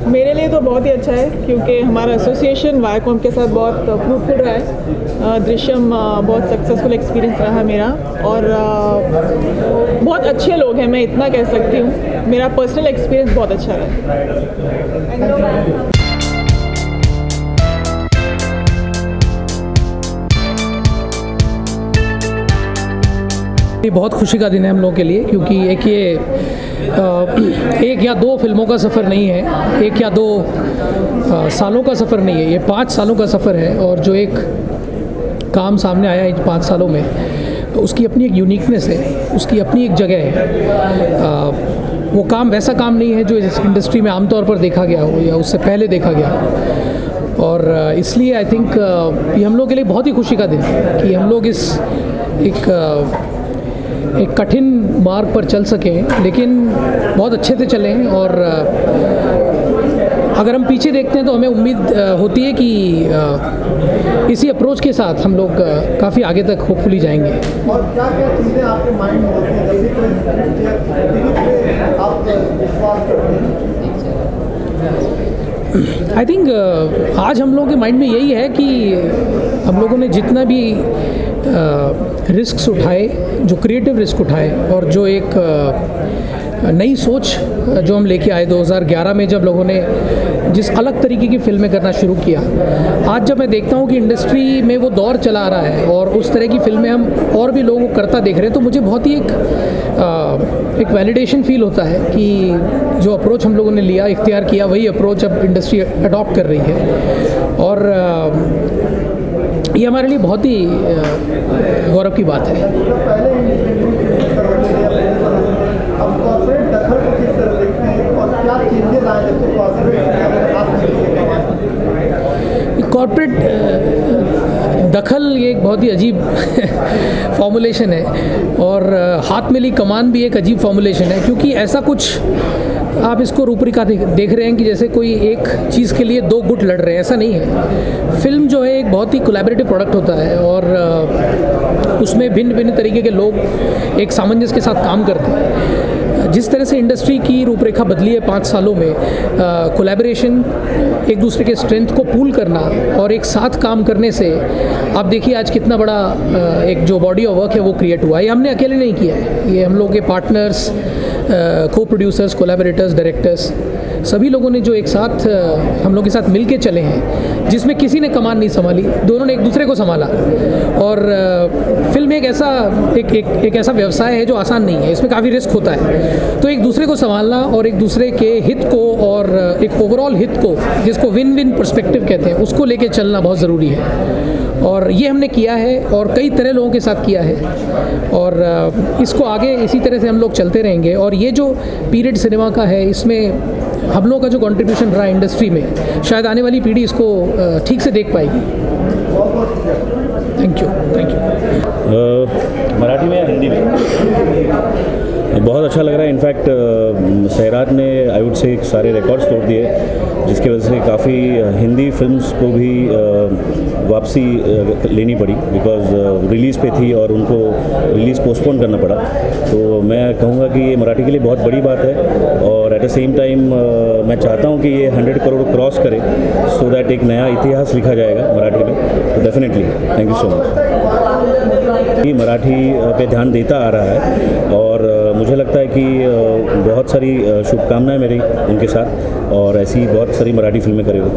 मेरे लिए तो बहुत ही अच्छा है क्योंकि हमारा एसोसिएशन वायकॉम के साथ बहुत फ्रूटफुल रहा है। दृश्यम बहुत सक्सेसफुल एक्सपीरियंस रहा मेरा और बहुत अच्छे लोग हैं, मैं इतना कह सकती हूँ। मेरा पर्सनल एक्सपीरियंस बहुत अच्छा रहा। ये बहुत खुशी का दिन है हम लोगों के लिए, क्योंकि एक या दो फिल्मों का सफ़र नहीं है, एक या दो सालों का सफ़र नहीं है, ये 5 सालों का सफ़र है। और जो एक काम सामने आया इन 5 सालों में, तो उसकी अपनी एक यूनिकनेस है, उसकी अपनी एक जगह है। वो काम वैसा काम नहीं है जो इस इंडस्ट्री में आमतौर पर देखा गया हो या उससे पहले देखा गया हो। और इसलिए आई थिंक ये हम लोग के लिए बहुत ही खुशी का दिन है कि हम लोग इस एक कठिन मार्ग पर चल सकें, लेकिन बहुत अच्छे से चलें। और अगर हम पीछे देखते हैं तो हमें उम्मीद होती है कि इसी अप्रोच के साथ हम लोग काफ़ी आगे तक होपफुली जाएंगे। और क्या क्या चीज़ें आपके माइंड में होती हैं जब भी आप विश्वास करते हैं? आई थिंक आज हम लोगों के माइंड में यही है कि हम लोगों ने जितना भी रिस्क्स उठाए, जो क्रिएटिव रिस्क उठाए, और जो एक नई सोच जो हम लेके आए 2011 में, जब लोगों ने जिस अलग तरीके की फ़िल्में करना शुरू किया, आज जब मैं देखता हूँ कि इंडस्ट्री में वो दौर चला आ रहा है और उस तरह की फ़िल्में हम और भी लोगों को करता देख रहे हैं, तो मुझे बहुत ही एक वैलिडेशन फील होता है कि जो अप्रोच हम लोगों ने लिया, इख्तियार किया, वही अप्रोच अब इंडस्ट्री अडॉप्ट कर रही है। और ये हमारे लिए बहुत ही गौरव की बात है। कॉर्पोरेट दखल ये एक बहुत ही अजीब फॉर्मुलेशन है, और हाथ मिली कमान भी एक अजीब फॉर्मुलेशन है, क्योंकि ऐसा कुछ आप इसको रूपरेखा देख रहे हैं कि जैसे कोई एक चीज़ के लिए 2 गुट लड़ रहे हैं, ऐसा नहीं है। फिल्म जो है एक बहुत ही कोलैबोरेटिव प्रोडक्ट होता है, और उसमें भिन्न भिन्न तरीके के लोग एक सामंजस्य के साथ काम करते हैं। जिस तरह से इंडस्ट्री की रूपरेखा बदली है 5 सालों में, कोलैबोरेशन, एक दूसरे के स्ट्रेंथ को पूल करना और एक साथ काम करने से आप देखिए आज कितना बड़ा एक जो बॉडी ऑफ वर्क है वो क्रिएट हुआ है। ये हमने अकेले नहीं किया है, ये हम लोग के पार्टनर्स, को प्रोड्यूसर्स, कोलैबोरेटर्स, डायरेक्टर्स, सभी लोगों ने जो एक साथ हम लोग के साथ मिल के चले हैं, जिसमें किसी ने कमान नहीं संभाली, दोनों ने एक दूसरे को संभाला। और फिल्म एक ऐसा व्यवसाय है जो आसान नहीं है, इसमें काफ़ी रिस्क होता है। तो एक दूसरे को संभालना और एक दूसरे के हित को और एक ओवरऑल हित को, जिसको विन विन पर्सपेक्टिव कहते हैं, उसको लेके चलना बहुत ज़रूरी है। और ये हमने किया है और कई तरह लोगों के साथ किया है, और इसको आगे इसी तरह से हम लोग चलते रहेंगे। और ये जो पीरियड सिनेमा का है, इसमें हम लोग का जो कंट्रीब्यूशन रहा इंडस्ट्री में, शायद आने वाली पीढ़ी इसको ठीक से देख पाएगी। Thank you. मराठी में या हिंदी में? बहुत अच्छा लग रहा है। इनफैक्ट सैराट ने आई वुड से सारे रिकॉर्ड्स तोड़ दिए, जिसकी वजह से काफ़ी हिंदी फिल्म्स को भी वापसी लेनी पड़ी, बिकॉज रिलीज़ पे थी और उनको रिलीज़ पोस्टपोन करना पड़ा। तो मैं कहूँगा कि ये मराठी के लिए बहुत बड़ी बात है, और एट द सेम टाइम मैं चाहता हूँ कि ये 100 करोड़ क्रॉस करे, सो दैट एक नया इतिहास लिखा जाएगा मराठी में। तो definitely thank you so much. ये मराठी पे ध्यान देता आ रहा है, और मुझे लगता है कि बहुत सारी शुभकामनाएं मेरी उनके साथ, और ऐसी बहुत सारी मराठी फिल्में करेगा।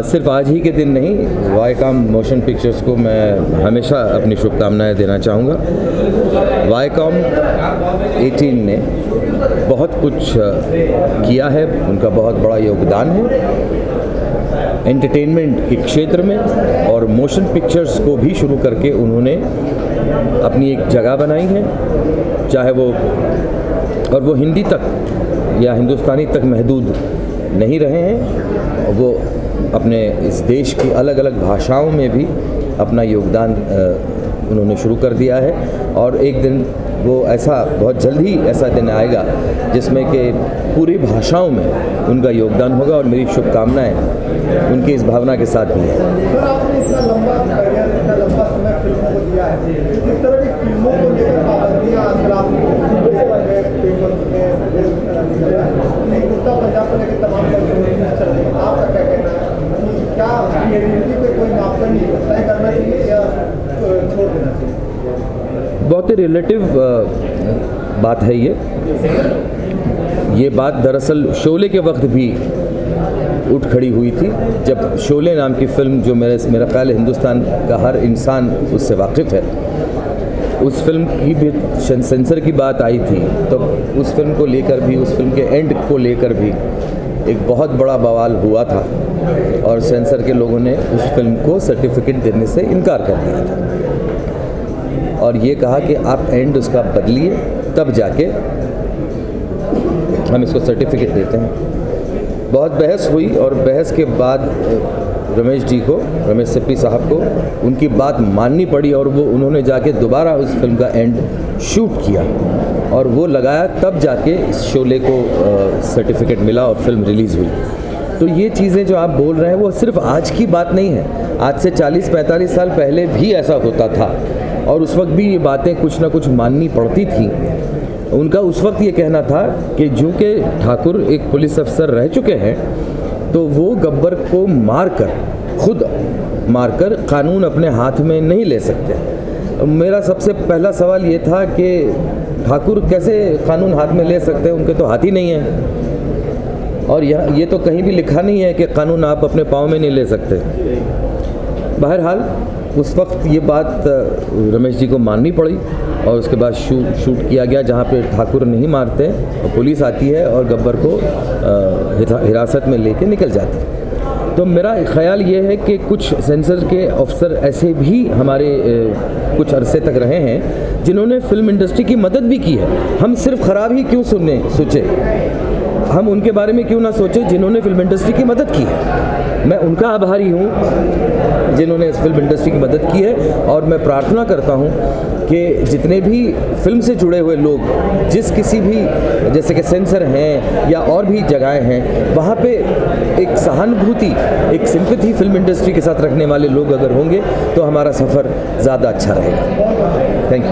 सिर्फ आज ही के दिन नहीं, वायकॉम मोशन पिक्चर्स को मैं हमेशा अपनी शुभकामनाएं देना चाहूँगा। वायकॉम 18 ने बहुत कुछ किया है, उनका बहुत बड़ा योगदान है एंटरटेनमेंट के क्षेत्र में, और मोशन पिक्चर्स को भी शुरू करके उन्होंने अपनी एक जगह बनाई है, चाहे वो हिंदी तक या हिंदुस्तानी तक महदूद नहीं रहे हैं, वो अपने इस देश की अलग अलग भाषाओं में भी अपना योगदान उन्होंने शुरू कर दिया है और एक दिन वो ऐसा बहुत जल्द ही ऐसा दिन आएगा जिसमें कि पूरी भाषाओं में उनका योगदान होगा और मेरी शुभकामनाएं उनकी इस भावना के साथ भी है। सर, आपने इतना लंबा करियर, इतना लंबा समय फिल्मों को दिया है, जिस तरह की फिल्मों को लेकर पाबंदियाँ आजकल आप कुर्ता पंजाब को लेकर तमाम चल रही है, आपका क्या कहना है? क्या क्रिएटिविटी पे कोई मापदंड तय करना चाहिए या छोड़ देना चाहिए? बहुत ही रिलेटिव बात है ये बात दरअसल शोले के वक्त भी उठ खड़ी हुई थी, जब शोले नाम की फ़िल्म जो मेरा ख्याल है हिंदुस्तान का हर इंसान उससे वाकिफ़ है, उस फिल्म की भी सेंसर की बात आई थी, तो उस फिल्म को लेकर भी, उस फिल्म के एंड को लेकर भी एक बहुत बड़ा बवाल हुआ था और सेंसर के लोगों ने उस फिल्म को सर्टिफिकेट देने से इनकार कर दिया था और ये कहा कि आप एंड उसका बदलिए तब जाके हम इसको सर्टिफिकेट देते हैं। बहुत बहस हुई और बहस के बाद रमेश सिप्पी साहब को उनकी बात माननी पड़ी और उन्होंने जाके दोबारा उस फिल्म का एंड शूट किया और वो लगाया, तब जाके इस शोले को सर्टिफिकेट मिला और फिल्म रिलीज़ हुई। तो ये चीज़ें जो आप बोल रहे हैं वो सिर्फ आज की बात नहीं है, आज से 40-45 साल पहले भी ऐसा होता था और उस वक्त भी ये बातें कुछ ना कुछ माननी पड़ती थी। उनका उस वक्त ये कहना था कि चूँकि ठाकुर एक पुलिस अफसर रह चुके हैं तो वो गब्बर को खुद मारकर कानून अपने हाथ में नहीं ले सकते। मेरा सबसे पहला सवाल ये था कि ठाकुर कैसे कानून हाथ में ले सकते हैं, उनके तो हाथ ही नहीं है और ये तो कहीं भी लिखा नहीं है कि कानून आप अपने पाँव में नहीं ले सकते। बहरहाल उस वक्त ये बात रमेश जी को माननी पड़ी और उसके बाद शूट किया गया जहाँ पे ठाकुर नहीं मारते और पुलिस आती है और गब्बर को हिरासत में लेके निकल जाती है। तो मेरा ख्याल ये है कि कुछ सेंसर के अफसर ऐसे भी हमारे कुछ अरसे तक रहे हैं जिन्होंने फिल्म इंडस्ट्री की मदद भी की है। हम सिर्फ ख़राब ही क्यों सोचे, हम उनके बारे में क्यों ना सोचें जिन्होंने फिल्म इंडस्ट्री की मदद की है। मैं उनका आभारी हूँ जिन्होंने इस फिल्म इंडस्ट्री की मदद की है और मैं प्रार्थना करता हूँ कि जितने भी फिल्म से जुड़े हुए लोग जिस किसी भी जैसे कि सेंसर हैं या और भी जगहें हैं वहाँ पे एक सहानुभूति, एक सिंपैथी फिल्म इंडस्ट्री के साथ रखने वाले लोग अगर होंगे तो हमारा सफ़र ज़्यादा अच्छा रहेगा। Thank you.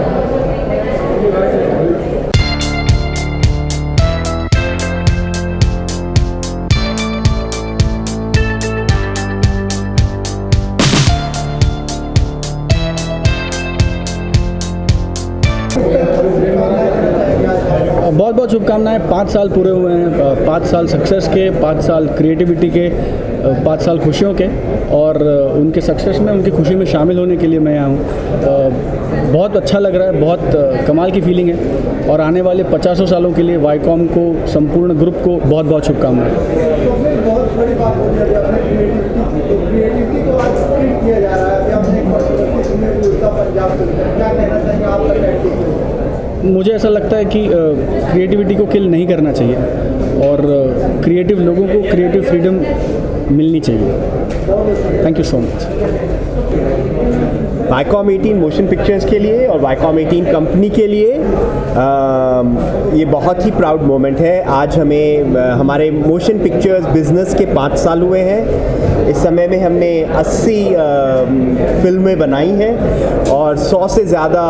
बहुत बहुत शुभकामनाएं। 5 साल पूरे हुए हैं, 5 साल सक्सेस के, 5 साल क्रिएटिविटी के, 5 साल खुशियों के और उनके सक्सेस में, उनकी खुशी में शामिल होने के लिए मैं यहाँ हूँ। बहुत अच्छा लग रहा है, बहुत कमाल की फीलिंग है और आने वाले 50 सालों के लिए वाईकॉम को, संपूर्ण ग्रुप को बहुत बहुत शुभकामनाएं। बहुत बड़ी बात हो रही है क्रिएटिविटी को आज ट्रीट किया जा रहा है, पंजाब क्या कहना चाहिए आप? मुझे ऐसा लगता है कि क्रिएटिविटी को किल नहीं करना चाहिए और क्रिएटिव लोगों को क्रिएटिव फ्रीडम मिलनी चाहिए। Thank you so much. Viacom 18 motion pictures के लिए और वाईकॉम 18 कंपनी के लिए ये बहुत ही प्राउड मोमेंट है। आज हमें हमारे मोशन पिक्चर्स बिजनेस के 5 साल हुए हैं। इस समय में हमने 80 फिल्में बनाई हैं और 100 से ज़्यादा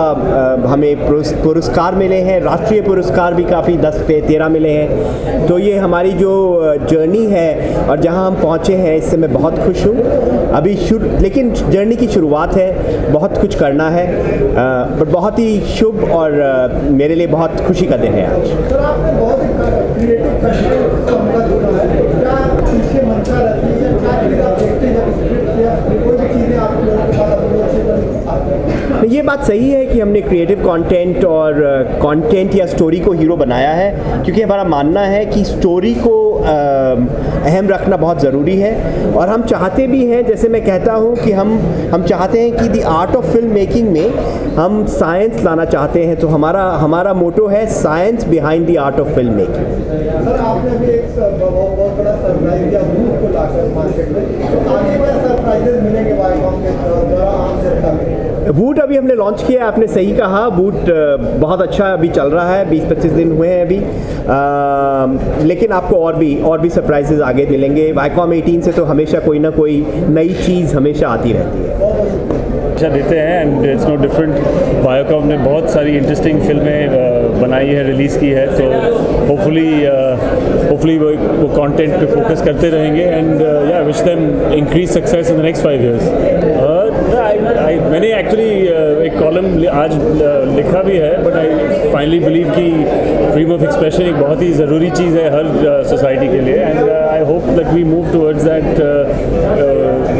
हमें पुरस्कार मिले हैं। राष्ट्रीय पुरस्कार भी काफ़ी 10-13 मिले हैं। तो ये हमारी जो जर्नी है और जहां हम पहुंचे हैं इससे मैं बहुत खुश हूं। अभी लेकिन जर्नी की शुरुआत है, बहुत कुछ करना है, बट बहुत ही शुभ और मेरे लिए बहुत खुशी का दिन है आज। सर, आपको बहुत क्रिएटिव पीछे मनसा रहती है, क्या चीज़ आप देखते हैं, कोई भी चीज़ें आप लोगों के पास ये बात सही है कि हमने क्रिएटिव कंटेंट और कंटेंट या स्टोरी को हीरो बनाया है, क्योंकि हमारा मानना है कि स्टोरी को अहम रखना बहुत ज़रूरी है। और हम चाहते भी हैं, जैसे मैं कहता हूं कि हम चाहते हैं कि the art of film making में हम साइंस लाना चाहते हैं। तो हमारा मोटो है science behind the art of film making. Sir, आपने भी एक बहुत बड़ा सरप्राइज दिया भूत को लाकर मार्केट में, तो आगे क्या सरप्राइजेस मिलेंगे वाईकॉम के द्वारा आम जनता में? बूट अभी हमने लॉन्च किया, आपने सही कहा, बूट बहुत अच्छा अभी चल रहा है, 20-25 दिन हुए हैं अभी, लेकिन आपको और भी सरप्राइजेज आगे मिलेंगे। वाईकॉम 18 से तो हमेशा कोई ना कोई नई चीज़ हमेशा आती रहती है। अच्छा देते हैं and it's not different. Viacom ने बहुत सारी इंटरेस्टिंग फिल्में बनाई है, रिलीज़ की है, तो होपफुली वो कंटेंट पे फोकस करते रहेंगे एंड या wish them increase success in the next 5 years। मैंने एक्चुअली एक कॉलम आज लिखा भी है, बट आई फाइनली बिलीव कि फ्रीडम ऑफ एक्सप्रेशन एक बहुत ही ज़रूरी चीज़ है हर सोसाइटी के लिए, and I hope that we move towards that.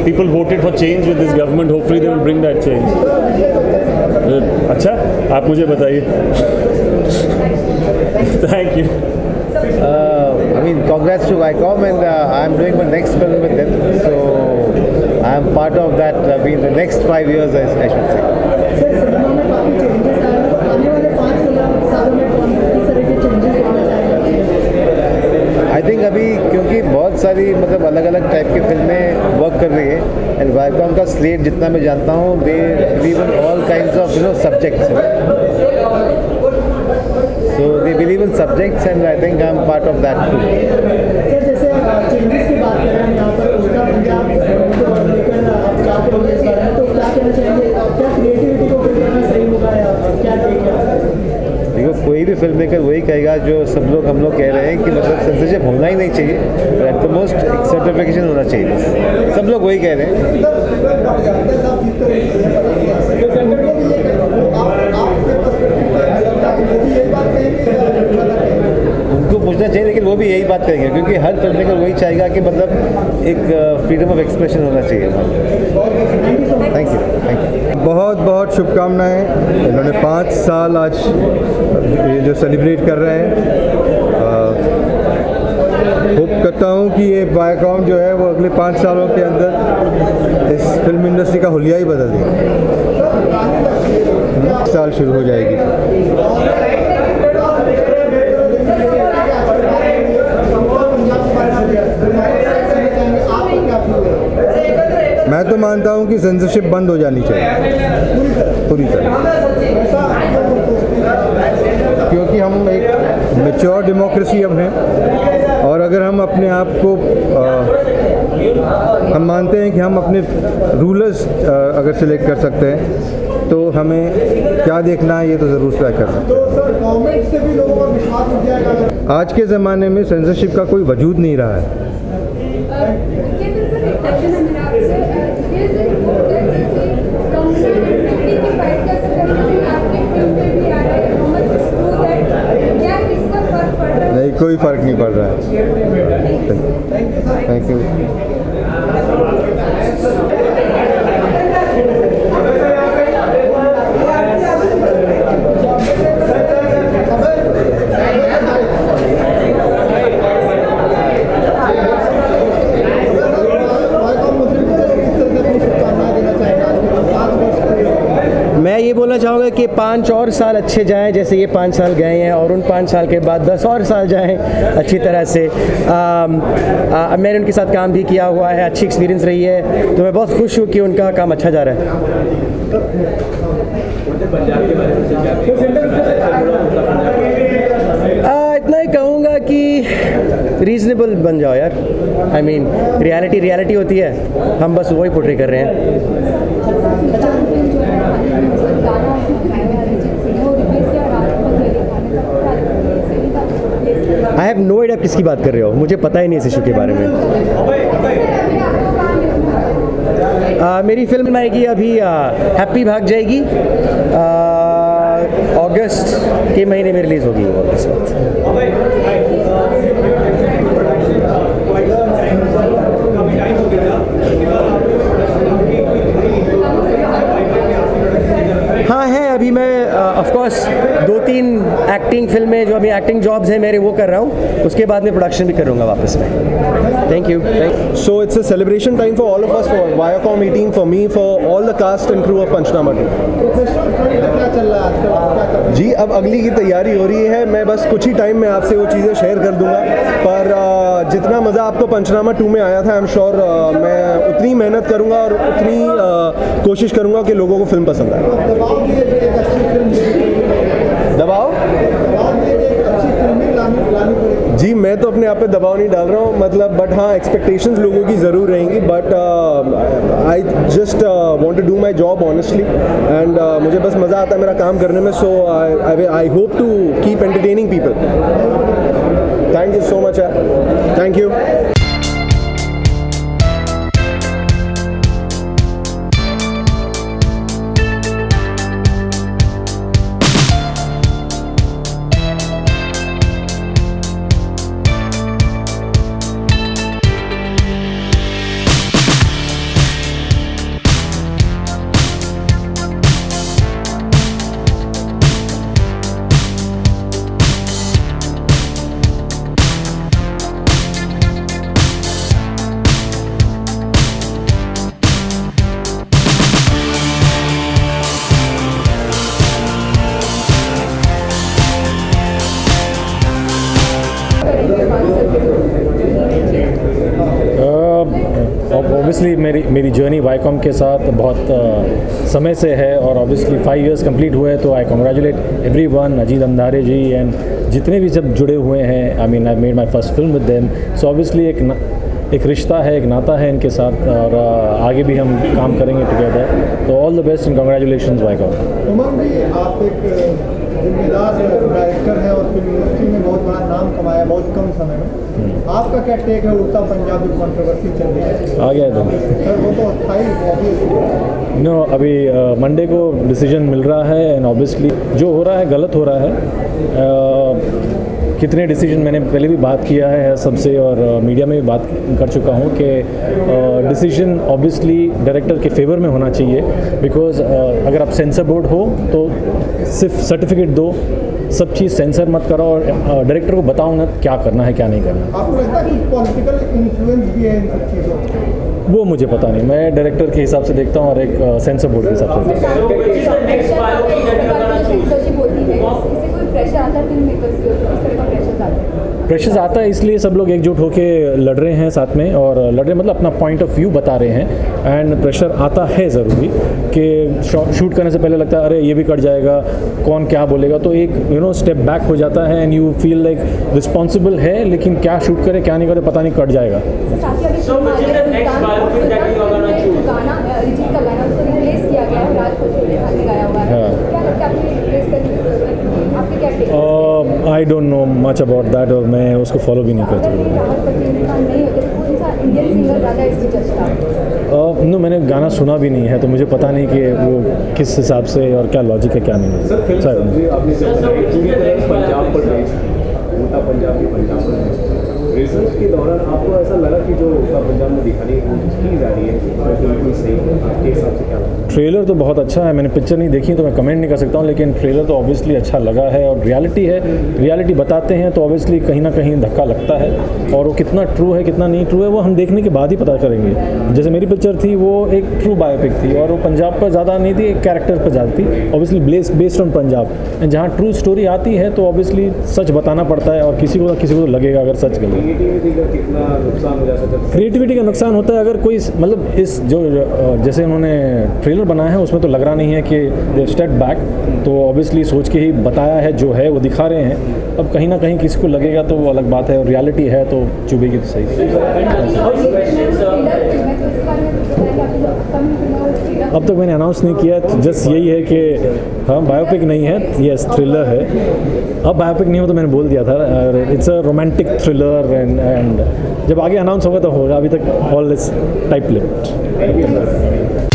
People voted for change with this government, hopefully they will bring that change. अच्छा, आप मुझे बताइए। Thank you. I mean, congrats to Viacom, and I'm doing my next film with them. So I'm part of that. In the next 5 years, I should say. Sir, cinema में काफ़ी changes आए हैं, तो आने वाले 5 सालों में कौन किस तरह के चेंजेस आना चाहिए? आई थिंक अभी क्योंकि बहुत सारी मतलब अलग अलग टाइप की फिल्में वर्क कर रही है, एंड वाईकॉम का स्लेट जितना मैं जानता हूँ, they believe in all kinds of subjects. So they believe in subjects, and I think I'm part of that too. Sir, जैसे चेंजेस की बात कर रहे हैं यहाँ पर, उल्टा पंजाब को लेकर आप क्या करोगे इस बारे में, तो क्या कहना चाहेंगे? क्या क्रिएटिविटी को करना सही होगा या क्या देखें? देखो, कोई भी फिल्म मेकर वही कहेगा जो हम लोग कह रहे हैं कि मतलब सेंसरशिप होना ही नहीं चाहिए, एट द मोस्ट एक सर्टिफिकेशन होना चाहिए। सब लोग वही कह रहे हैं। उनको पूछना चाहिए, लेकिन वो भी यही बात करेंगे, क्योंकि हर फिल्म मेकर वही चाहेगा कि मतलब एक फ्रीडम ऑफ एक्सप्रेशन होना चाहिए। Thank you. बहुत बहुत शुभकामनाएं। इन्होंने 5 साल आज ये जो सेलिब्रेट कर रहे हैं, होप करता हूँ कि ये वाईकॉम जो है वो अगले 5 सालों के अंदर इस फिल्म इंडस्ट्री का हुलिया ही बदल देगा। साल शुरू हो जाएगी। मैं तो मानता हूँ कि सेंसरशिप बंद हो जानी चाहिए पूरी तरह, क्योंकि हम एक मैच्योर डेमोक्रेसी अब हैं, और अगर हम अपने आप को हम मानते हैं कि हम अपने रूलर्स अगर सिलेक्ट कर सकते हैं, तो हमें क्या देखना है ये तो ज़रूर तय कर सकते हैं। आज के ज़माने में सेंसरशिप का कोई वजूद नहीं रहा है। नहीं, कोई फ़र्क नहीं पड़ रहा है। Thank you. मैं ये बोलना चाहूँगा कि 5 और साल अच्छे जाएं, जैसे ये 5 साल गए हैं, और उन 5 साल के बाद 10 और साल जाएं अच्छी तरह से। मैंने उनके साथ काम भी किया हुआ है, अच्छी एक्सपीरियंस रही है, तो मैं बहुत खुश हूँ कि उनका काम अच्छा जा रहा है। इतना ही कहूँगा कि रीज़नेबल बन जाओ यार। आई मीन रियलिटी होती है, हम बस वही पोर्ट्रे कर रहे हैं। आई हैव नो आइडिया किसकी बात कर रहे हो, मुझे पता ही नहीं इस इशू के बारे में। मेरी फिल्म आएगी अभी, हैप्पी भाग जाएगी, अगस्त के महीने में रिलीज़ होगी वो इस वक्त। हाँ है, अभी मैं ऑफ कोर्स 2-3 एक्टिंग फिल्में जो अभी एक्टिंग जॉब्स हैं मेरे वो कर रहा हूँ, उसके बाद मैं प्रोडक्शन भी करूँगा वापस में। Thank you. So it's a celebration time for all of us, for Viacom 18, for me, for all the cast and crew of Panchnama 2। क्या चल रहा है आजकल, आप क्या कर रहे हैं? जी, अब अगली की तैयारी हो रही है, मैं बस कुछ ही टाइम में आपसे वो चीज़ें शेयर कर दूंगा, पर जितना मज़ा आपको पंचनामा 2 में आया था, आई एम श्योर मैं उतनी मेहनत करूँगा और उतनी कोशिश करूँगा कि लोगों को फिल्म पसंद आए। दबाव जी, मैं तो अपने आप पे दबाव नहीं डाल रहा हूँ, मतलब बट हाँ एक्सपेक्टेशंस लोगों की ज़रूर रहेंगी, but I just want to do my job honestly and मुझे बस मज़ा आता है मेरा काम करने में, so I hope to keep entertaining people. Thank you so much, thank you. Obviously मेरी जर्नी वाईकॉम के साथ बहुत समय से है और ऑब्वियसली 5 इयर्स कंप्लीट हुए, तो I congratulate everyone, Ajit Andhare ji and जितने भी सब जुड़े हुए हैं। I mean I made my first film with them, so obviously एक रिश्ता है, एक नाता है इनके साथ और आगे भी हम काम करेंगे टुगेदर। तो all the best and congratulation Viacom. Umang ji, आप एक जिम्मेदार डायरेक्टर हैं और फिल्म इंडस्ट्री में बहुत बड़ा नाम कमाया बहुत कम समय में, आपका क्या टेक है उड़ता पंजाबी कंट्रोवर्सी चल रही है? आ गया तुम सर वो तो था नो, अभी मंडे को डिसीजन मिल रहा है एंड ऑब्वियसली जो हो रहा है गलत हो रहा है। कितने डिसीजन मैंने पहले भी बात किया है सबसे और मीडिया में भी बात कर चुका हूँ कि डिसीजन ऑब्वियसली डायरेक्टर के फेवर में होना चाहिए, बिकॉज अगर आप सेंसर बोर्ड हो तो सिर्फ सर्टिफिकेट दो, सब चीज़ सेंसर मत करो और डायरेक्टर को बताओ ना क्या करना है क्या नहीं करना। आपको लगता है कि पॉलिटिकल इन्फ्लुएंस भी है इन सब चीज़ों? वो मुझे पता नहीं, मैं डायरेक्टर के हिसाब से देखता हूँ और एक सेंसर बोर्ड के हिसाब से देखता हूँ। प्रेशर्स आता है इसलिए सब लोग एकजुट होकर लड़ रहे हैं साथ में, और लड़ रहे मतलब अपना पॉइंट ऑफ व्यू बता रहे हैं एंड प्रेशर आता है ज़रूरी कि शूट करने से पहले लगता है अरे ये भी कट जाएगा, कौन क्या बोलेगा, तो एक स्टेप बैक हो जाता है and you feel like responsible है, लेकिन क्या शूट करे क्या नहीं करे पता नहीं, कट जाएगा। I don't know much about that और मैं उसको फॉलो भी नहीं करता। नो, मैंने गाना सुना भी नहीं है तो मुझे पता नहीं कि वो किस हिसाब से और क्या लॉजिक है क्या नहीं है। रिसर्च के दौरान आपको ऐसा लगा कि जो पंजाब में दिखाने की जा रही है बिल्कुल सही है, आपके हिसाब से क्या लगा? ट्रेलर तो बहुत अच्छा है, मैंने पिक्चर नहीं देखी तो मैं कमेंट नहीं कर सकता हूँ, लेकिन ट्रेलर तो ऑब्वियसली अच्छा लगा है और रियलिटी है, रियलिटी बताते हैं तो ऑब्वियसली कहीं ना कहीं धक्का लगता है, और वो कितना ट्रू है कितना नहीं ट्रू है वो हम देखने के बाद ही पता करेंगे। जैसे मेरी पिक्चर थी वो एक ट्रू बायोपिक थी और वो पंजाब पर ज़्यादा नहीं थी, एक कैरेक्टर पर ज़्यादा थी, ऑब्वियसली बेस्ड ऑन पंजाब। जहाँ ट्रू स्टोरी आती है तो ऑब्वियसली सच बताना पड़ता है और किसी को तो लगेगा अगर सच गलत। क्रिएटिविटी का नुकसान होता है अगर कोई मतलब इस जो जैसे उन्होंने ट्रेलर बनाया है उसमें तो लग रहा नहीं है कि दे स्टेप बैक, तो ऑब्वियसली सोच के ही बताया है, जो है वो दिखा रहे हैं। अब कहीं ना कहीं किसी को लगेगा तो वो अलग बात है, और रियलिटी है तो चुभेगी तो सही। अब तक मैंने अनाउंस नहीं किया, जस्ट यही है कि हाँ बायोपिक नहीं है, यस थ्रिलर है। अब बायोपिक नहीं हो तो मैंने बोल दिया था, it's a romantic thriller and जब आगे अनाउंस होगा तो होगा, अभी तक all is type limit.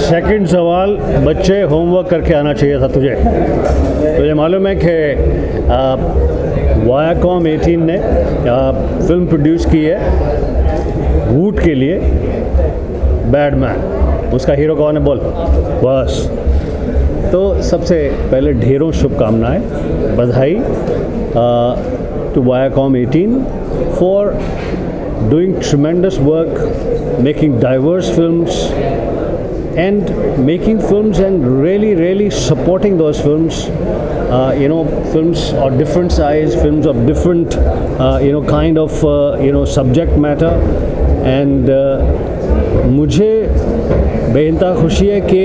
Second सवाल, बच्चे होमवर्क करके आना चाहिए था तुझे। तुझे मालूम है कि वायाकॉम 18 ने फिल्म प्रोड्यूस की है वूट के लिए, बैडमैन। उसका हीरो कौन है बोल? बस। तो सबसे पहले ढेरों शुभकामनाएं, बधाई to Viacom 18 for doing tremendous work, making diverse films and making films and really supporting those films. Films of different size, films of different kind of subject matter, and मुझे बेइंतहा खुशी है कि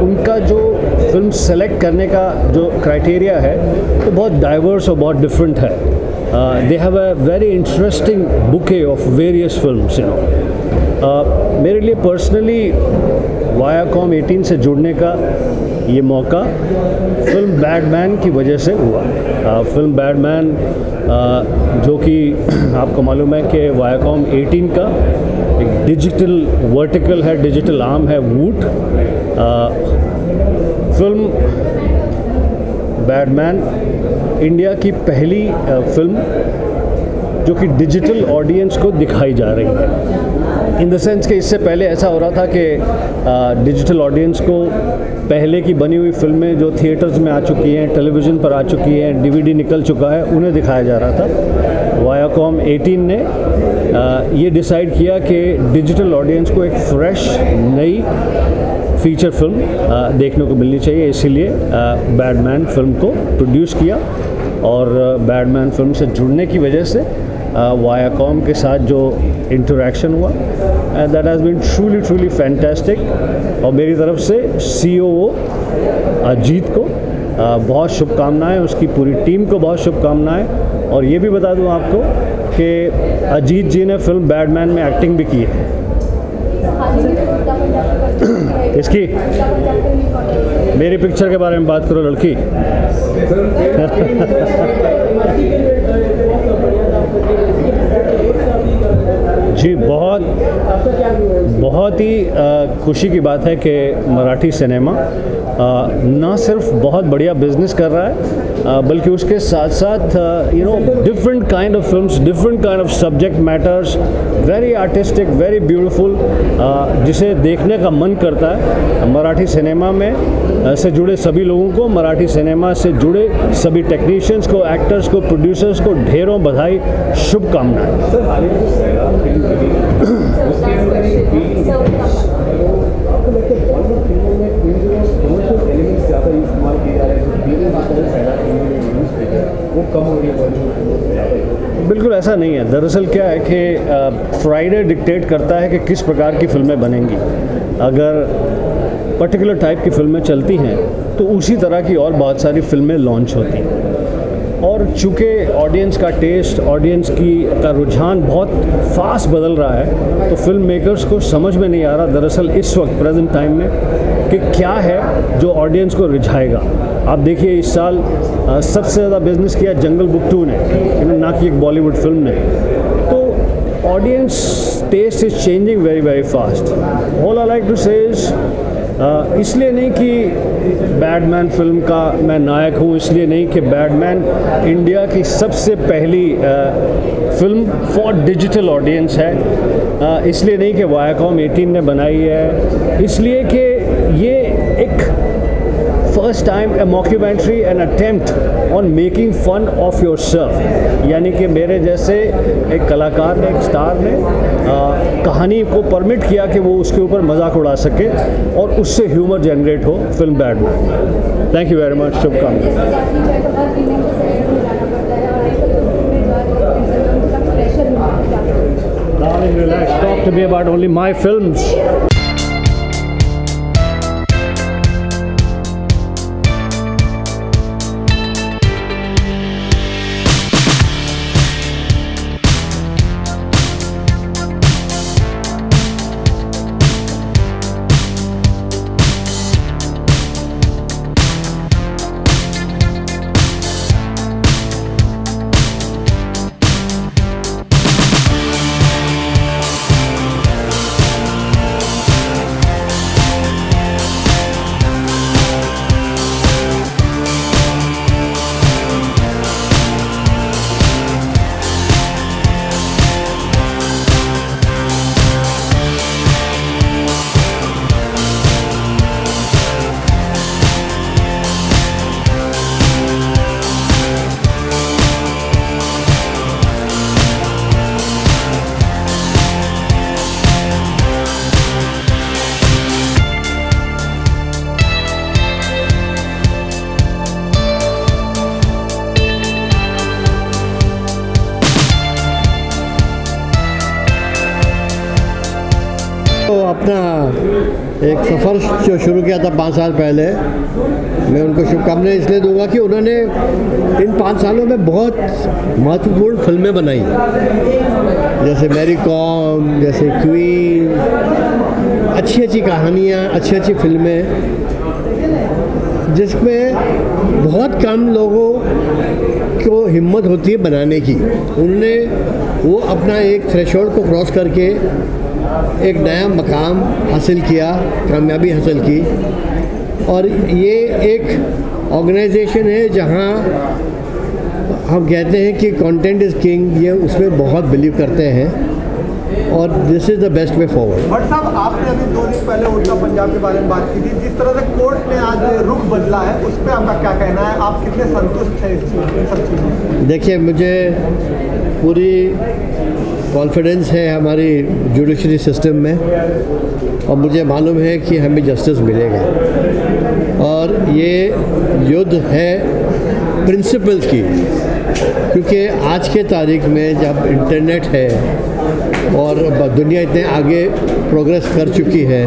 उनका जो फिल्म सेलेक्ट करने का जो criteria है वो बहुत डाइवर्स और बहुत डिफरेंट है। They have a very interesting bouquet of various films, मेरे लिए पर्सनली वायाकॉम 18 से जुड़ने का ये मौका फिल्म बैडमैन की वजह से हुआ। फिल्म बैडमैन जो कि आपको मालूम है कि वायाकॉम 18 का एक डिजिटल वर्टिकल है, डिजिटल आर्म है वूट। फिल्म बैडमैन इंडिया की पहली फिल्म जो कि डिजिटल ऑडियंस को दिखाई जा रही है। इन द सेंस कि इससे पहले ऐसा हो रहा था कि डिजिटल ऑडियंस को पहले की बनी हुई फिल्में जो थिएटर्स में आ चुकी हैं, टेलीविज़न पर आ चुकी हैं, डीवीडी निकल चुका है, उन्हें दिखाया जा रहा था। वायाकॉम 18 ने ये डिसाइड किया कि डिजिटल ऑडियंस को एक फ्रेश नई फीचर फिल्म देखने को मिलनी चाहिए, इसीलिए बैडमैन फिल्म को प्रोड्यूस किया। और बैडमैन फिल्म से जुड़ने की वजह से वायाकॉम के साथ जो इंटरेक्शन हुआ, that has been truly fantastic. और मेरी तरफ से COO अजीत को बहुत शुभकामनाएं, उसकी पूरी टीम को बहुत शुभकामनाएं। और ये भी बता दूं आपको कि अजीत जी ने फिल्म बैडमैन में एक्टिंग भी की है। इसकी मेरी पिक्चर के बारे में बात करो लड़की। जी बहुत ही खुशी की बात है कि मराठी सिनेमा ना सिर्फ बहुत बढ़िया बिजनेस कर रहा है बल्कि उसके साथ साथ different kind of films, different kind of subject matters, very artistic, very beautiful, जिसे देखने का मन करता है। मराठी सिनेमा में से जुड़े सभी लोगों को, मराठी सिनेमा से जुड़े सभी टेक्नीशियंस को, एक्टर्स को, प्रोड्यूसर्स को ढेरों बधाई, शुभकामनाएं। बिल्कुल ऐसा नहीं है। दरअसल क्या है कि फ्राइडे डिक्टेट करता है कि किस प्रकार की फिल्में बनेंगी। अगर पर्टिकुलर टाइप की फिल्में चलती हैं तो उसी तरह की और बहुत सारी फिल्में लॉन्च होती हैं। और चूँकि ऑडियंस का टेस्ट, ऑडियंस का रुझान बहुत फास्ट बदल रहा है, तो फिल्म मेकर्स को समझ में नहीं आ रहा दरअसल इस वक्त प्रेजेंट टाइम में कि क्या है जो ऑडियंस को रिझाएगा। आप देखिए इस साल सबसे ज़्यादा बिजनेस किया जंगल बुक 2 ने, ना कि एक बॉलीवुड फिल्म ने। तो audience taste is changing very fast. All I like to say is इसलिए नहीं कि बैडमैन फिल्म का मैं नायक हूँ, इसलिए नहीं कि बैडमैन इंडिया की सबसे पहली फिल्म फॉर डिजिटल ऑडियंस है, इसलिए नहीं कि वायाकॉम 18 ने बनाई है, इसलिए कि ये एक first time a mockumentary an attempt on making fun of yourself, यानी कि मेरे जैसे एक कलाकार ने, एक स्टार ने कहानी को परमिट किया कि वो उसके ऊपर मजाक उड़ा सके और उससे ह्यूमर जनरेट हो film badman. Thank you very much, शुभकामनाएं। Darling, relax. Talk to me about only my films. तो अपना एक सफ़र जो शुरू किया था 5 साल पहले, मैं उनको शुभकामनाएं इसलिए दूंगा कि उन्होंने इन 5 सालों में बहुत महत्वपूर्ण फिल्में बनाई, जैसे मैरी कॉम, जैसे क्वीन, अच्छी अच्छी कहानियाँ, अच्छी अच्छी फिल्में जिसमें बहुत कम लोगों को हिम्मत होती है बनाने की। उन्होंने वो अपना एक थ्रेशोल्ड को क्रॉस करके एक नया मकाम हासिल किया, कामयाबी हासिल की। और ये एक ऑर्गेनाइजेशन है जहाँ हम कहते हैं कि कंटेंट इज़ किंग, ये उसमें बहुत बिलीव करते हैं और this is the best way forward. Bhatt साहब, आपने अभी 2 दिन पहले उड़ता पंजाब के बारे में बात की थी, जिस तरह से कोर्ट ने आज रुख बदला है, उस पर आपका क्या कहना है? आप कितने संतुष्ट हैं इस सब चीज़ों? देखिए, मुझे पूरी कॉन्फिडेंस है हमारी जुडिशरी सिस्टम में और मुझे मालूम है कि हमें जस्टिस मिलेगा। और ये युद्ध है प्रिंसिपल्स की, क्योंकि आज के तारीख में जब इंटरनेट है और दुनिया इतने आगे प्रोग्रेस कर चुकी है,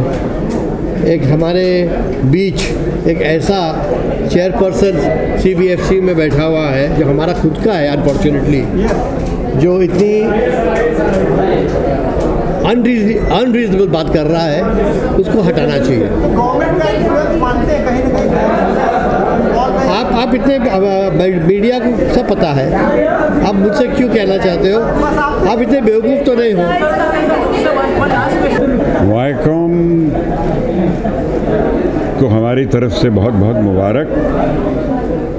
एक हमारे बीच एक ऐसा चेयरपर्सन CBFC में बैठा हुआ है जो हमारा खुद का है अनफॉर्चुनेटली, जो इतनी अनरीजनेबल बात कर रहा है, उसको हटाना चाहिए। गवर्नमेंट का इन्फ्लुएंस मानते हैं कहीं ना कहीं? आप इतने मीडिया को सब पता है, आप मुझसे क्यों कहना चाहते हो? आप इतने बेवकूफ़ तो नहीं हो। वायकॉम को हमारी तरफ से बहुत बहुत मुबारक।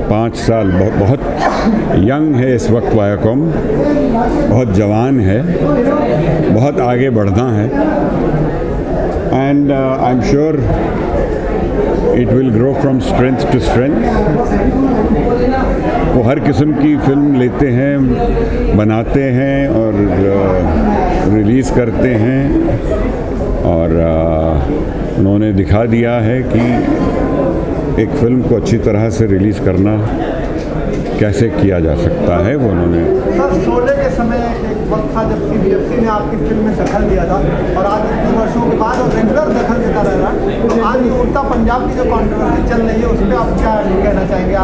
5 साल बहुत यंग है इस वक्त वायकॉम, बहुत जवान है, बहुत आगे बढ़ना है and I am sure it will grow from strength to strength. वो हर किस्म की फिल्म लेते हैं, बनाते हैं और रिलीज़ करते हैं और उन्होंने दिखा दिया है कि एक फ़िल्म को अच्छी तरह से रिलीज़ करना कैसे किया जा सकता है। वो उन्होंने सर, शोले के समय एक वक्त था जब CBFC ने आपकी फिल्म में दखल दिया था और आज इतने वर्षों के बाद और रेगुलर दखल देता रह रहा है, तो आज उड़ता पंजाब की जो कंट्रोवर्सी चल रही है उस पर आप क्या कहना चाहेंगे?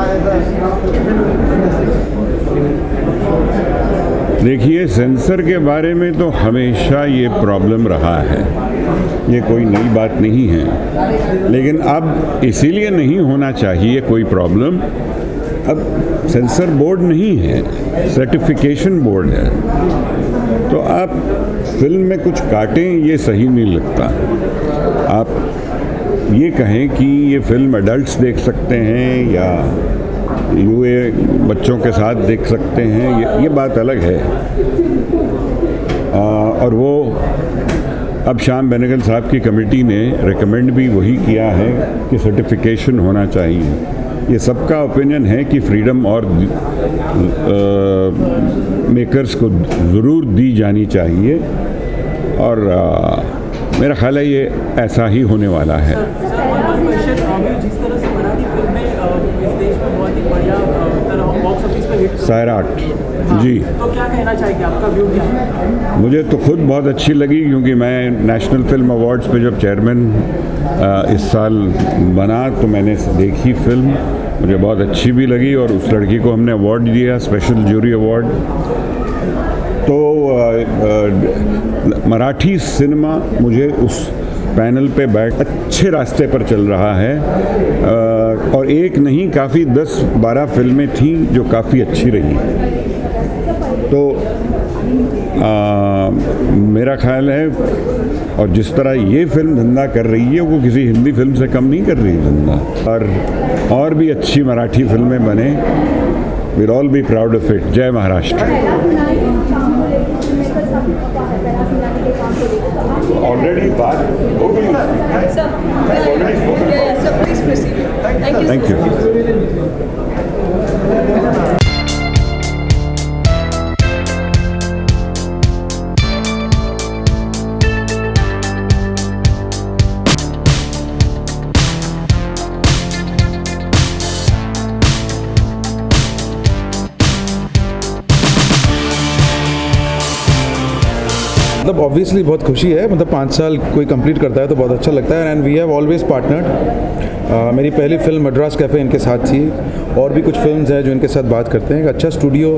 देखिए, सेंसर के बारे में तो हमेशा ये प्रॉब्लम रहा है, ये कोई नई बात नहीं है, लेकिन अब इसीलिए नहीं होना चाहिए कोई प्रॉब्लम। अब सेंसर बोर्ड नहीं है, सर्टिफिकेशन बोर्ड है, तो आप फिल्म में कुछ काटें ये सही नहीं लगता। आप ये कहें कि ये फिल्म एडल्ट्स देख सकते हैं या यूए बच्चों के साथ देख सकते हैं, ये बात अलग है। और वो अब श्याम बेनेगल साहब की कमेटी ने रिकमेंड भी वही किया है कि सर्टिफिकेशन होना चाहिए। ये सबका ओपिनियन है कि फ्रीडम और मेकर्स को ज़रूर दी जानी चाहिए और मेरा ख्याल है ये ऐसा ही होने वाला है। सैराट जी, तो क्या कहना चाहेंगे, आपका व्यू क्या है? मुझे तो खुद बहुत अच्छी लगी क्योंकि मैं नेशनल फिल्म अवार्ड्स पे जब चेयरमैन इस साल बना तो मैंने देखी फिल्म, मुझे बहुत अच्छी भी लगी और उस लड़की को हमने अवार्ड दिया, स्पेशल जूरी अवार्ड। तो मराठी सिनेमा मुझे उस पैनल पे बैठ अच्छे रास्ते पर चल रहा है और एक नहीं काफ़ी 10-12 फिल्में थीं जो काफ़ी अच्छी रही। तो मेरा ख्याल है और जिस तरह ये फिल्म धंधा कर रही है वो किसी हिंदी फिल्म से कम नहीं कर रही है धंधा, और भी अच्छी मराठी फिल्में बने। Will all be proud of it. जय महाराष्ट्र। ऑलरेडी बात हो गई। Thank you. मतलब ऑब्वियसली बहुत खुशी है, मतलब 5 साल कोई कंप्लीट करता है तो बहुत अच्छा लगता है। And we have always partnered. मेरी पहली फिल्म मद्रास कैफ़े इनके साथ थी, और भी कुछ फिल्म्स हैं जो इनके साथ बात करते हैं। एक अच्छा स्टूडियो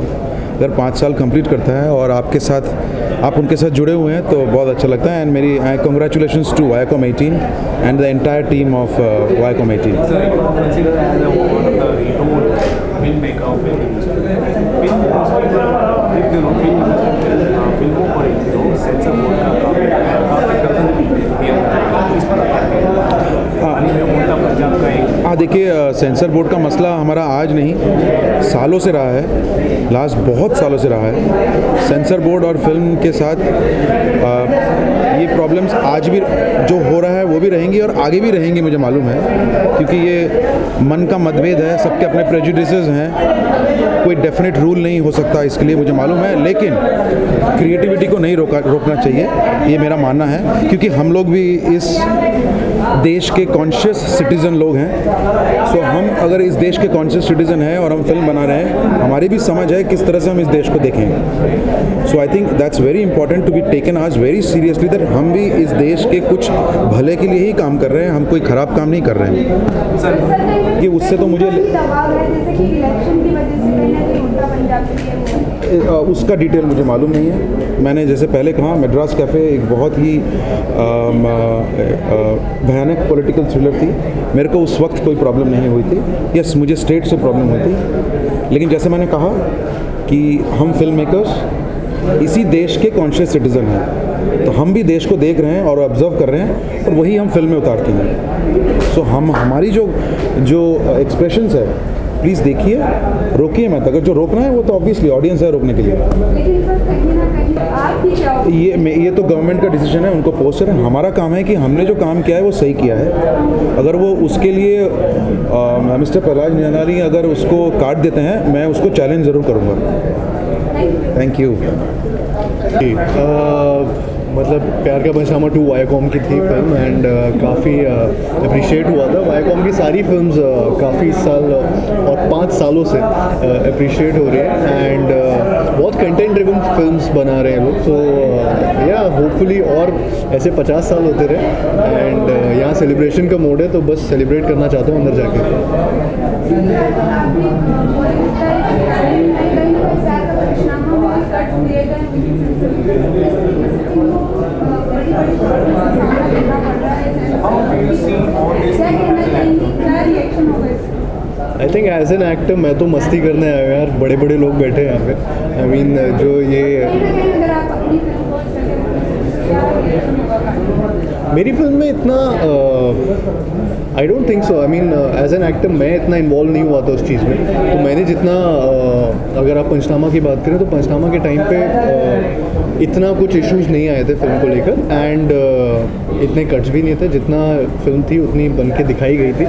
अगर 5 साल कंप्लीट करता है और आपके साथ आप उनके साथ जुड़े हुए हैं तो बहुत अच्छा लगता है। एंड मेरी congratulations to Viacom 18 and the entire team of Viacom 18। हाँ देखिए, सेंसर बोर्ड का मसला हमारा आज नहीं, सालों से रहा है, लास्ट बहुत सालों से रहा है। सेंसर बोर्ड और फिल्म के साथ ये प्रॉब्लम्स आज भी जो हो रहा है वो भी रहेंगी और आगे भी रहेंगी, मुझे मालूम है, क्योंकि ये मन का मतभेद है, सबके अपने प्रेजुडिसेस हैं, कोई डेफिनेट रूल नहीं हो सकता इसके लिए, मुझे मालूम है। लेकिन क्रिएटिविटी को नहीं रोकना चाहिए, ये मेरा मानना है, क्योंकि हम लोग भी इस देश के कॉन्शियस सिटीज़न लोग हैं। सो हम अगर इस देश के कॉन्शियस सिटीज़न हैं और हम फिल्म बना रहे हैं, हमारी भी समझ है किस तरह से हम इस देश को देखेंगे। So I think that's very important to be taken आज वेरी सीरियसली, दैट हम भी इस देश के कुछ भले के लिए ही काम कर रहे हैं, हम कोई ख़राब काम नहीं कर रहे हैं। कि उससे तो मुझे उसका डिटेल मुझे मालूम नहीं है। मैंने जैसे पहले कहा, मद्रास कैफ़े एक बहुत ही भयानक पॉलिटिकल थ्रिलर थी। मेरे को उस वक्त कोई प्रॉब्लम नहीं हुई थी। यस, मुझे स्टेट से प्रॉब्लम हुई थी, लेकिन जैसे मैंने कहा कि हम फिल्म मेकर्स इसी देश के कॉन्शियस सिटीज़न हैं, तो हम भी देश को देख रहे हैं और ऑब्जर्व कर रहे हैं, और वही हम फिल्म में उतारते हैं। सो हमारी जो एक्सप्रेशंस है, प्लीज़ देखिए, रोकिए मत। अगर जो रोकना है वो तो ऑब्वियसली ऑडियंस है रोकने के लिए। ये तो गवर्नमेंट का डिसीजन है, उनको पोस्ट करें। हमारा काम है कि हमने जो काम किया है वो सही किया है। अगर वो उसके लिए मिस्टर प्रहलाद निरालानी अगर उसको काट देते हैं, मैं उसको चैलेंज ज़रूर करूँगा। Thank you. मतलब प्यार का पंचनामा 2 वायाकॉम की थी फिल्म, एंड काफ़ी अप्रिशिएट हुआ था। वायाकॉम की सारी फिल्म्स काफ़ी साल और 5 सालों से अप्रिशिएट हो रही है, एंड बहुत कंटेंट ड्रिवन फिल्म्स बना रहे हैं लोग। सो या होपफुली और ऐसे 50 साल होते रहे। एंड यहाँ सेलिब्रेशन का मोड है, तो बस सेलिब्रेट करना चाहता हूँ अंदर जाके। I think as an actor मैं तो मस्ती करने आया हूँ यार, बड़े बड़े लोग बैठे हैं यहाँ पे। आई मीन जो ये मेरी फिल्म में इतना I don't think so. I mean as an actor मैं इतना इन्वॉल्व नहीं हुआ था उस चीज़ में, तो मैंने जितना अगर आप पंचनामा की बात करें तो पंचनामा के टाइम पे इतना कुछ इश्यूज नहीं आए थे फिल्म को लेकर, एंड इतने कट्स भी नहीं थे। जितना फिल्म थी उतनी बन के दिखाई गई थी।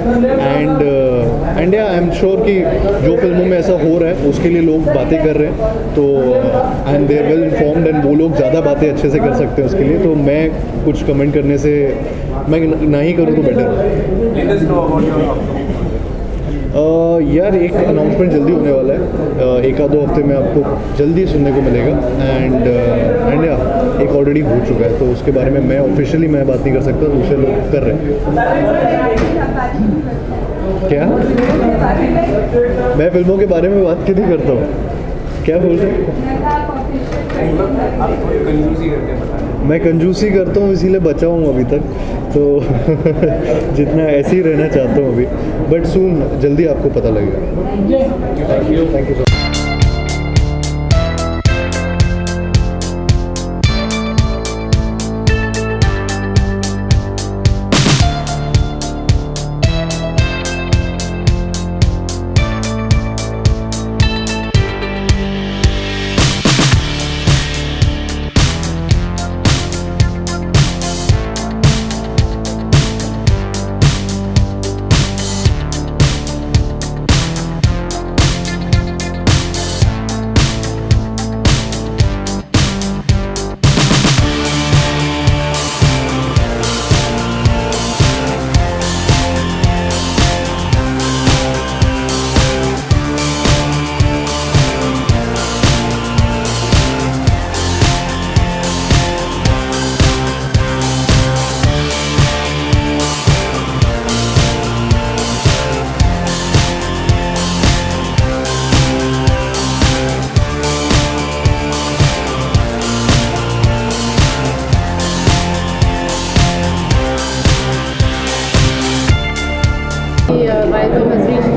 एंड या आई एम श्योर कि जो फिल्मों में ऐसा हो रहा है उसके लिए लोग बातें कर रहे हैं, तो and they are well informed, and वो लोग ज़्यादा बातें अच्छे से कर सकते हैं उसके लिए। तो मैं कुछ कमेंट करने से मैं ना ही करूँ तो बेटर। यार एक अनाउंसमेंट जल्दी होने वाला है, 1-2 हफ्ते में आपको जल्दी सुनने को मिलेगा। एंड या एक ऑलरेडी हो चुका है, तो उसके बारे में मैं ऑफिशियली मैं बात नहीं कर सकता, दूसरे लोग कर रहे हैं। क्या मैं फिल्मों के बारे में बात क्यों नहीं करता हूँ? क्या बोल रहे मैं कंजूसी करता हूँ, इसीलिए बचा हूँ अभी तक, तो जितना ऐसे ही रहना चाहता हूँ अभी, बट सून जल्दी आपको पता लगेगा। Thank you.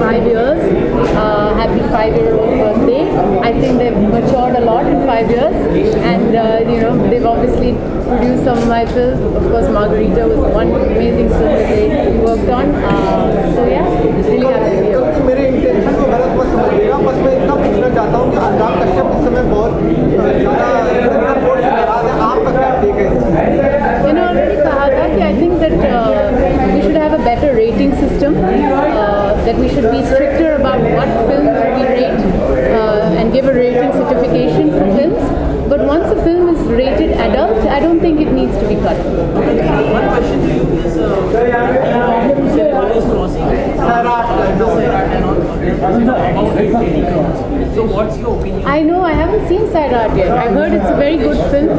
5 years. Happy 5-year-old birthday. I think they've matured a lot in 5 years, and they've obviously produced some of my films. Of course, Margarita was one amazing film that they worked on. So yeah, really happy to be here. मेरे intention को गलत मत समझिएगा, बस मैं इतना पूछना चाहता हूँ कि अनुराग कश्यप इस समय बहुत ज़्यादा सपोर्ट से नाराज है, आपका क्या टेक है? मैंने ऑलरेडी कहा था कि I think that we should have a better rating system, that we should be stricter about what films we rate and give a rating certification for films. But once a film is rated adult, I don't think it needs to be cut. One question to you is, so what's your opinion? I know, I haven't seen Sairat yet. I've heard it's a very good film.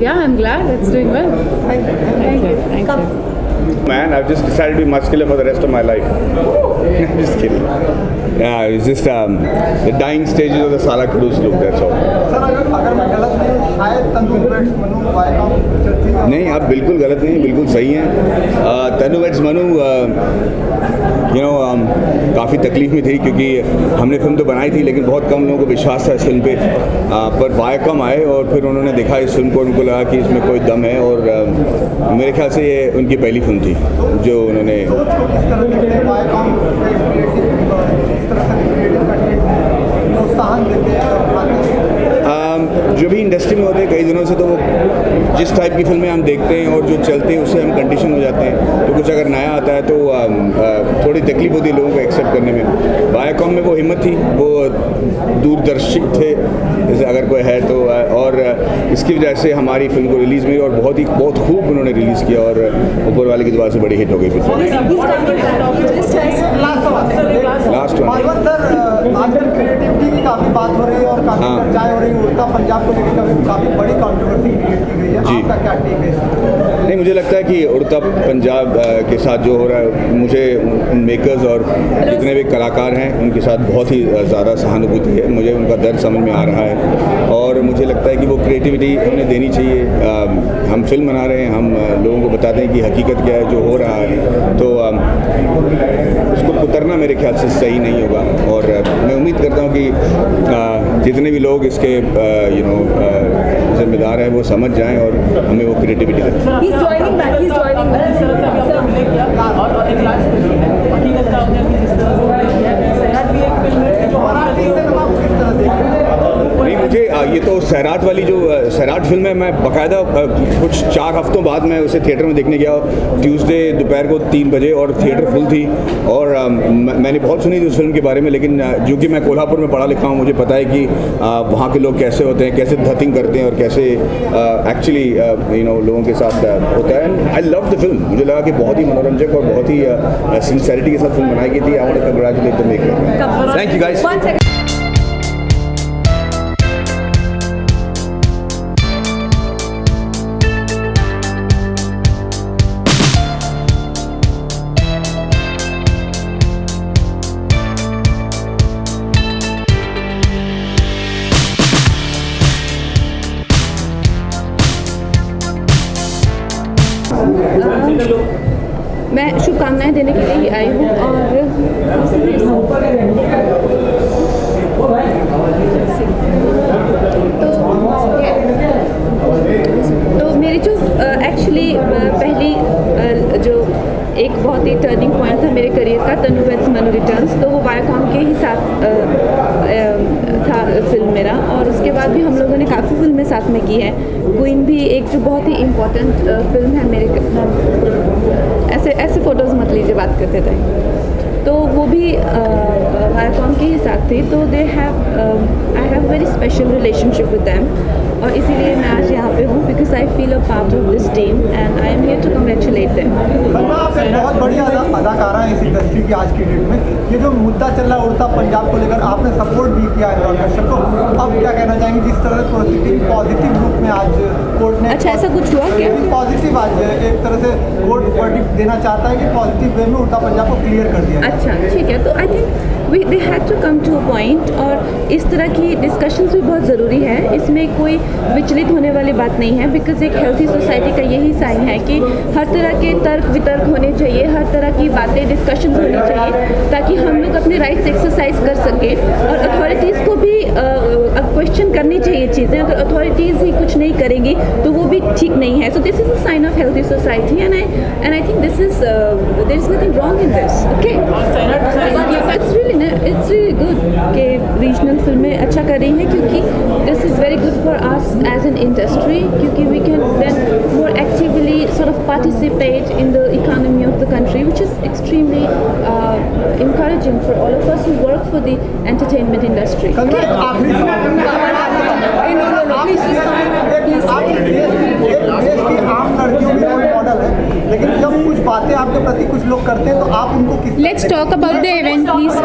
Yeah, I'm glad it's doing well. Thank you. Thank you. Man, I've just decided to be muscular for the rest of my life. I'm just kidding. Yeah, it's just the dying stages of the Sala Cruz look, that's all. Sir अगर मैं गलत नहीं हूँ, शायद तनु weds Manu Viacom picture थी। नहीं, आप बिल्कुल गलत नहीं, बिल्कुल सही हैं। तनु वेड्स मनु काफ़ी तकलीफ में थी, क्योंकि हमने फिल्म तो बनाई थी लेकिन बहुत कम लोगों को विश्वास था इस फिल्म पे। पर वायकॉम आए और फिर उन्होंने देखा इस फिल्म को, उनको लगा कि इसमें कोई दम है, और मेरे ख्याल से ये उनकी पहली फिल्म थी जो उन्होंने जो भी इंडस्ट्री में होते हैं कई दिनों से, तो वो जिस टाइप की फिल्में हम देखते हैं और जो चलते हैं उससे हम कंडीशन हो जाते हैं। तो कुछ अगर नया आता है तो थोड़ी तकलीफ होती है लोगों को एक्सेप्ट करने में। वायाकॉम में वो हिम्मत थी, वो दूरदर्शी थे जैसे अगर कोई है तो, और इसकी वजह से हमारी फिल्म को रिलीज़ मिली और बहुत खूब उन्होंने रिलीज़ किया, और ऊपर वाले की दुआ से बड़ी हिट हो गई फिल्म। लास्ट वन आजकल क्रिएटिविटी की काफ़ी बात हो रही है और काफ़ी चर्चाएं हो रही है, उड़ता पंजाब को लेकर काफ़ी बड़ी कंट्रोवर्सी क्रिएट की गई है, आपका क्या टेक है? नहीं, मुझे लगता है कि उड़ता पंजाब के साथ जो हो रहा है, मुझे मेकर्स और जितने भी कलाकार हैं उनके साथ बहुत ही ज़्यादा सहानुभूति है। मुझे उनका दर्द समझ में आ रहा है, और मुझे लगता है कि वो क्रिएटिविटी हमें देनी चाहिए। हम फिल्म बना रहे हैं, हम लोगों को बताते हैं कि हकीकत क्या है, जो हो रहा है, तो उसको उतरना मेरे ख्याल से सही नहीं होगा। और मैं उम्मीद करता हूँ कि जितने भी लोग इसके जिम्मेदार हैं वो समझ जाएं और हमें वो क्रिएटिविटी दें। नहीं, मुझे ये तो सैराट वाली जो सैराट फिल्म है, मैं बाकायदा कुछ 4 हफ्तों बाद मैं उसे थिएटर में देखने गया, ट्यूसडे दोपहर को 3 बजे, और थिएटर फुल थी। और मैंने बहुत सुनी थी उस फिल्म के बारे में, लेकिन जो कि मैं कोल्हापुर में पढ़ा लिखा हूँ, मुझे पता है कि वहाँ के लोग कैसे होते हैं, कैसे धथिंग करते हैं और कैसे एक्चुअली लोगों के साथ होता है। आई लव द फिल्म, मुझे लगा कि बहुत ही मनोरंजक और बहुत ही सिंसेरिटी के साथ फिल्म बनाई गई थी। I want to congratulate the maker. Thank you guys. मैं शुभकामनाएं देने के लिए ही आई हूँ, और तो मेरी जो एक्चुअली पहली जो एक बहुत ही टर्निंग पॉइंट था मेरे करियर का, तनु वेड्स मनु रिटर्न्स, तो वो वायाकॉम के ही साथ था फिल्म मेरा। और उसके बाद भी हम लोगों ने काफ़ी फिल्में साथ में की हैं। क्वीन भी एक जो बहुत ही इम्पोर्टेंट फिल्म है मेरे, ऐसे फ़ोटोज़ मत लीजिए, बात करते थे, तो वो भी वायाकॉम के ही साथ थी। तो I have very special relationship with them, और इसीलिए मैं आज यहाँ पे हूँ, because I feel a part of this team and I am here to congratulate them. आप एक बहुत बड़ी अदाकारा है इस इंडस्ट्री की आज की डेट में। ये जो मुद्दा चल रहा है उड़ता पंजाब को लेकर, आपने सपोर्ट भी किया है अनुराग कश्यप को, अब क्या कहना चाहेंगे जिस तरह पॉजिटिव रूप में आज कोर्ट ने, अच्छा ऐसा कुछ हुआ क्या? पॉजिटिव आज एक तरह से कोर्ट वर्डिक्ट देना चाहता है कि पॉजिटिव वे में उड़ता पंजाब को क्लियर कर दिया। अच्छा ठीक है, तो I think they had to come to a point, और इस तरह की डिस्कशंस भी बहुत ज़रूरी है इसमें कोई विचलित होने वाली बात नहीं है, बिकॉज एक हेल्थी सोसाइटी का यही साइन है कि हर तरह के तर्क वितर्क होने चाहिए, हर तरह की बातें डिस्कशन होनी चाहिए, ताकि हम लोग अपने राइट्स एक्सरसाइज कर सकें। और अथॉरिटीज़ को भी क्वेश्चन करनी चाहिए चीज़ें। अगर अथॉरिटीज़ ही कुछ नहीं करेंगी तो वो भी ठीक नहीं है। So this is a sign of healthy society and I think this is there is nothing wrong in this. Okay, it's really good कि रीजनल फिल्में अच्छा कर रही हैं, क्योंकि this is very good for us as an industry, क्योंकि we can then more actively sort of participate in the economy of the country, which is extremely encouraging for all of us who work for the entertainment industry. Model है, लेकिन जब कुछ बातें आपके प्रति कुछ लोग करते हैं तो आप उनको किस Let's talk about the event, please.